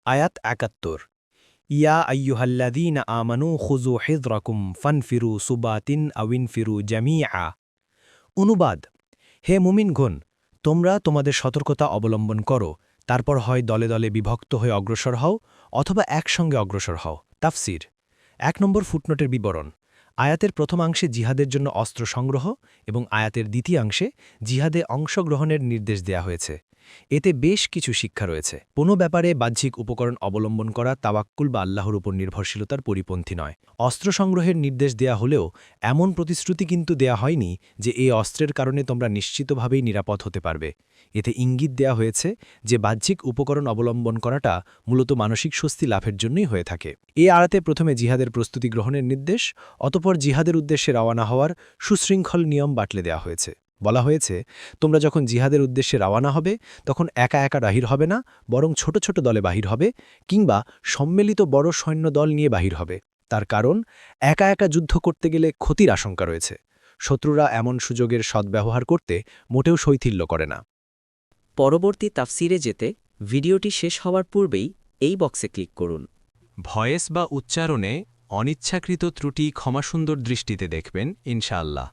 আয়াত ৭১ ইয়া আইয়ুহাল্লাযীনা আমানু খুযু হিযরাকুম ফানফিরু সুবাতিন আউইনফিরু জামিআ। অনুবাদ: হে মুমিনগণ, তোমরা তোমাদের সতর্কতা অবলম্বন করো, তারপর হয় দলে দলে বিভক্ত হয়ে অগ্রসর হও অথবা একসঙ্গে অগ্রসর হও। তাফসির ১ নম্বর ফুটনোটের বিবরণ: আয়াতের প্রথমাংশে জিহাদের জন্য অস্ত্র সংগ্রহ এবং আয়াতের দ্বিতীয়াংশে জিহাদে অংশগ্রহণের নির্দেশ দেয়া হয়েছে। এতে বেশ কিছু শিক্ষা রয়েছে। কোনো ব্যাপারে বাহ্যিক উপকরণ অবলম্বন করা তাওয়াক্কুল বা আল্লাহর উপর নির্ভরশীলতার পরিপন্থী নয়। অস্ত্র সংগ্রহের নির্দেশ দেয়া হলেও এমন প্রতিশ্রুতি কিন্তু দেয়া হয়নি যে এই অস্ত্রের কারণে তোমরা নিশ্চিতভাবেই নিরাপদ হতে পারবে। এতে ইঙ্গিত দেয়া হয়েছে যে বাহ্যিক উপকরণ অবলম্বন করাটা মূলত মানসিক স্বস্তি লাভের জন্যই হয়ে থাকে। এই আয়াতে প্রথমে জিহাদের প্রস্তুতি গ্রহণের নির্দেশ, অতঃপর জিহাদের উদ্দেশ্যে রওয়ানা হওয়ার সুশৃঙ্খল নিয়ম বাতলে দেওয়া হয়েছে। বলা হয়েছে, তোমরা যখন জিহাদের উদ্দেশ্যে রওয়ানা হবে তখন একা একা বাহির হবে না, বরং ছোট ছোট দলে বাহির হবে কিংবা সম্মিলিত বড় সৈন্য দল নিয়ে বাহির হবে। তার কারণ, একা একা যুদ্ধ করতে গেলে ক্ষতির আশঙ্কা রয়েছে। শত্রুরা এমন সুযোগের সদ্ব্যবহার করতে মোটেও শৈথিল্য করে না। পরবর্তী তাফসিরে যেতে ভিডিওটি শেষ হওয়ার পূর্বেই এই বক্সে ক্লিক করুন। ভয়েস বা উচ্চারণে অনিচ্ছাকৃত ত্রুটি ক্ষমাসুন্দর দৃষ্টিতে দেখবেন ইনশাআল্লাহ।